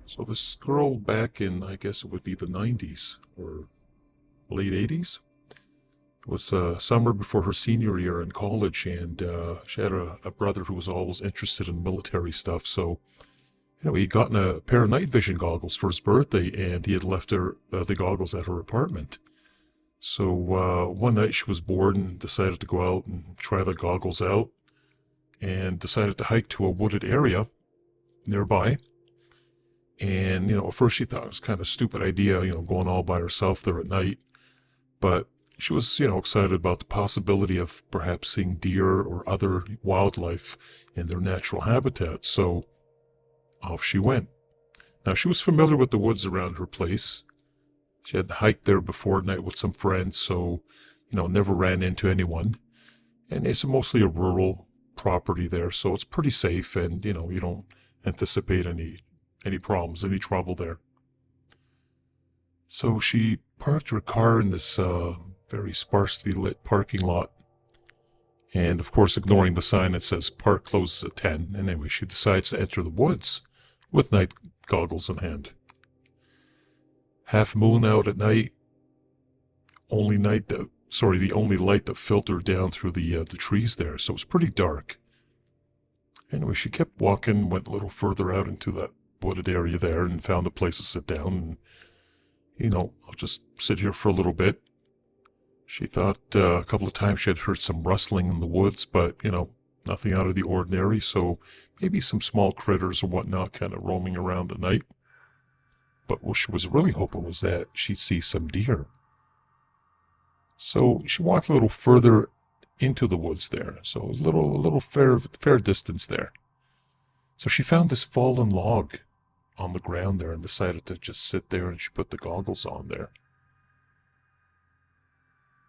So this girl back in, I guess it would be the 90s or late 80s, was summer before her senior year in college, and she had a brother who was always interested in military stuff. So, he'd gotten a pair of night vision goggles for his birthday, and he had left her the goggles at her apartment. So one night she was bored and decided to go out and try the goggles out, and decided to hike to a wooded area nearby. And, at first she thought it was kind of a stupid idea, going all by herself there at night. But she was, excited about the possibility of perhaps seeing deer or other wildlife in their natural habitat. So off she went. Now, she was familiar with the woods around her place. She had hiked there before at night with some friends, so, never ran into anyone. And it's mostly a rural property there, so it's pretty safe, and, you don't anticipate any problems, any trouble there. So she parked her car in this very sparsely lit parking lot, and of course ignoring the sign that says park closes at 10. And anyway, she decides to enter the woods with night goggles in hand. Half moon out at night, the only light that filtered down through the trees there, so it was pretty dark. Anyway, she kept walking, went a little further out into that wooded area there, and found a place to sit down. And, I'll just sit here for a little bit. She thought a couple of times she had heard some rustling in the woods, but, nothing out of the ordinary, so maybe some small critters or whatnot kind of roaming around at night. But what she was really hoping was that she'd see some deer. So she walked a little further into the woods there, so a little fair distance there. So she found this fallen log on the ground there and decided to just sit there, and she put the goggles on there.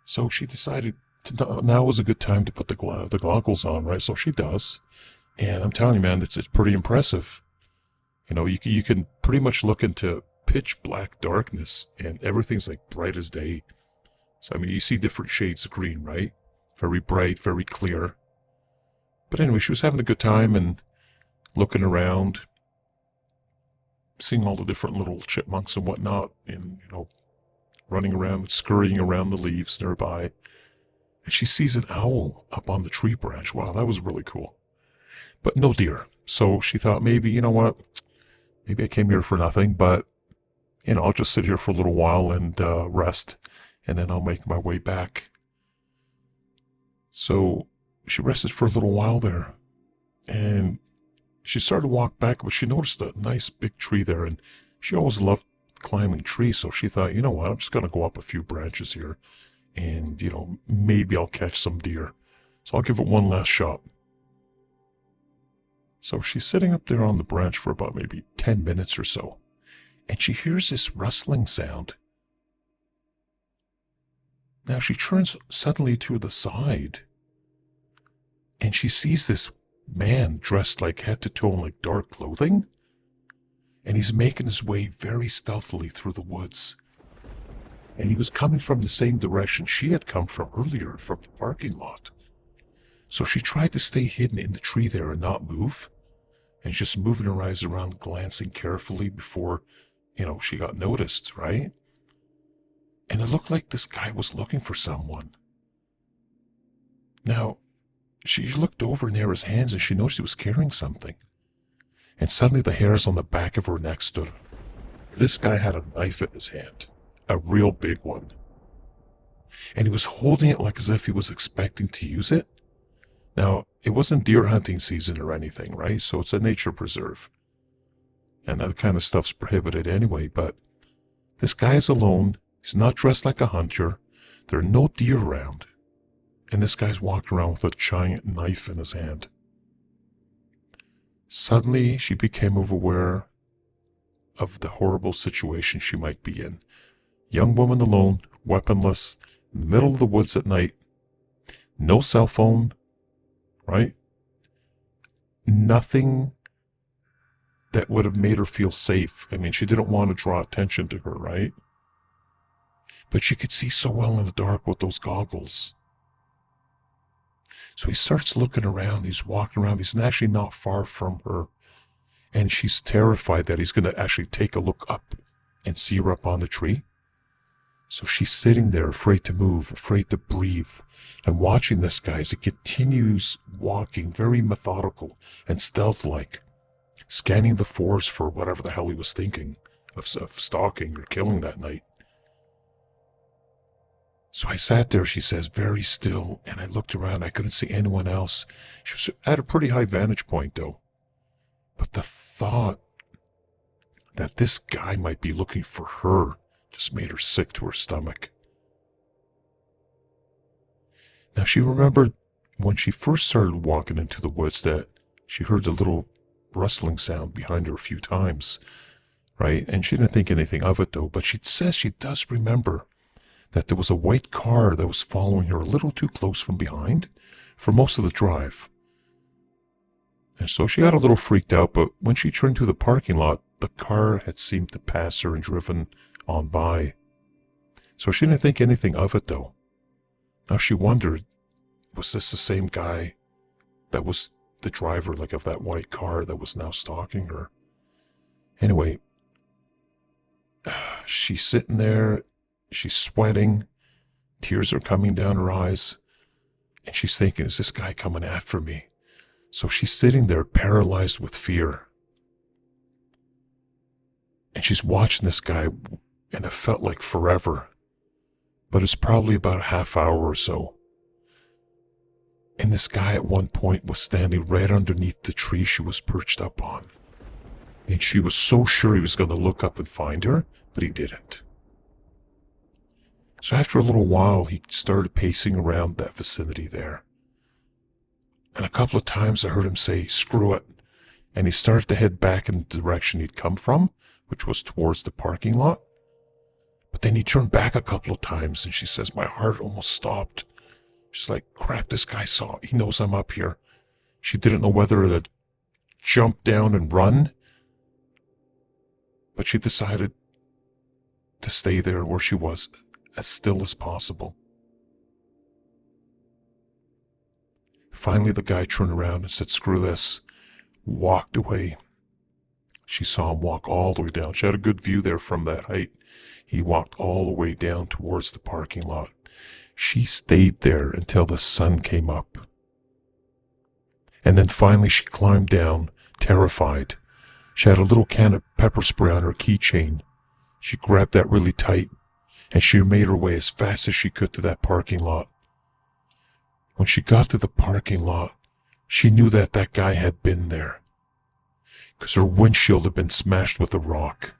So she decided now was a good time to put the goggles on, right? So she does, and I'm telling you, man, it's pretty impressive. You can pretty much look into pitch black darkness, and everything's like bright as day. So I mean, you see different shades of green, right? Very bright, very clear. But anyway, she was having a good time and looking around, seeing all the different little chipmunks and whatnot, and running around, scurrying around the leaves nearby. And she sees an owl up on the tree branch. Wow, that was really cool. But no deer. So she thought, maybe, you know what? Maybe I came here for nothing, but, I'll just sit here for a little while and rest, and then I'll make my way back. So she rested for a little while there, and she started to walk back, but she noticed a nice big tree there, and she always loved climbing trees, so she thought, you know what, I'm just going to go up a few branches here, and, maybe I'll catch some deer. So I'll give it one last shot. So she's sitting up there on the branch for about maybe 10 minutes or so, and she hears this rustling sound. Now she turns suddenly to the side, and she sees this man dressed like head to toe in like dark clothing, and he's making his way very stealthily through the woods. And he was coming from the same direction she had come from earlier, from the parking lot. So she tried to stay hidden in the tree there and not move, and just moving her eyes around, glancing carefully before, she got noticed, right? And it looked like this guy was looking for someone. Now, she looked over near his hands, and she noticed he was carrying something. And suddenly the hairs on the back of her neck stood up. This guy had a knife in his hand, a real big one. And he was holding it like as if he was expecting to use it. Now, it wasn't deer hunting season or anything, right? So it's a nature preserve. And that kind of stuff's prohibited anyway, but this guy is alone. He's not dressed like a hunter. There are no deer around. And this guy's walking around with a giant knife in his hand. Suddenly, she became aware of the horrible situation she might be in. Young woman alone, weaponless, in the middle of the woods at night. No cell phone, right? Nothing that would have made her feel safe. I mean, she didn't want to draw attention to her, right? But she could see so well in the dark with those goggles. So he starts looking around, he's walking around, he's actually not far from her. and she's terrified that he's going to actually take a look up and see her up on the tree. So she's sitting there, afraid to move, afraid to breathe, and watching this guy as he continues walking, very methodical and stealth-like, scanning the forest for whatever the hell he was thinking of stalking or killing that night. So I sat there, she says, very still, and I looked around. I couldn't see anyone else. She was at a pretty high vantage point, though. But the thought that this guy might be looking for her just made her sick to her stomach. Now, she remembered when she first started walking into the woods that she heard the little rustling sound behind her a few times, right? And she didn't think anything of it, though. But she says she does remember that there was a white car that was following her a little too close from behind for most of the drive. And so she got a little freaked out, but when she turned to the parking lot, the car had seemed to pass her and driven on by. So she didn't think anything of it, though. Now she wondered, was this the same guy that was the driver, like, of that white car that was now stalking her? Anyway, she's sitting there, she's sweating, tears are coming down her eyes, and she's thinking, is this guy coming after me? So she's sitting there paralyzed with fear. And she's watching this guy, and it felt like forever. But it's probably about a half hour or so. And this guy at one point was standing right underneath the tree she was perched up on. And she was so sure he was going to look up and find her, but he didn't. So after a little while, he started pacing around that vicinity there. And a couple of times I heard him say, screw it. And he started to head back in the direction he'd come from, which was towards the parking lot. But then he turned back a couple of times, and she says, my heart almost stopped. She's like, crap, this guy he knows I'm up here. She didn't know whether to jump down and run, but she decided to stay there where she was, as still as possible. Finally, the guy turned around and said, screw this, walked away. She saw him walk all the way down. She had a good view there from that height. He walked all the way down towards the parking lot. She stayed there until the sun came up. And then finally she climbed down, terrified. She had a little can of pepper spray on her keychain. She grabbed that really tight, and she made her way as fast as she could to that parking lot. When she got to the parking lot, she knew that that guy had been there, because her windshield had been smashed with a rock.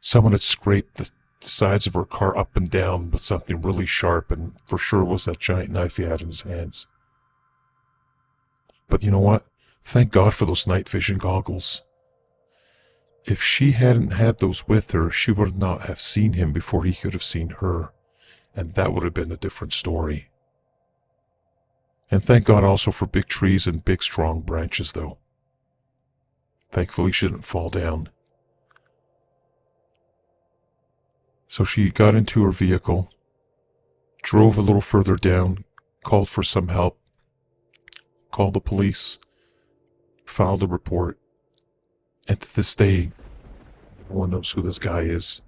Someone had scraped the sides of her car up and down with something really sharp, and for sure it was that giant knife he had in his hands. But you know what? Thank God for those night vision goggles. If she hadn't had those with her, she would not have seen him before he could have seen her, and that would have been a different story. And thank God also for big trees and big strong branches, though. Thankfully she didn't fall down. So she got into her vehicle, drove a little further down, called for some help, called the police, filed a report, and to this day, no one knows who this guy is.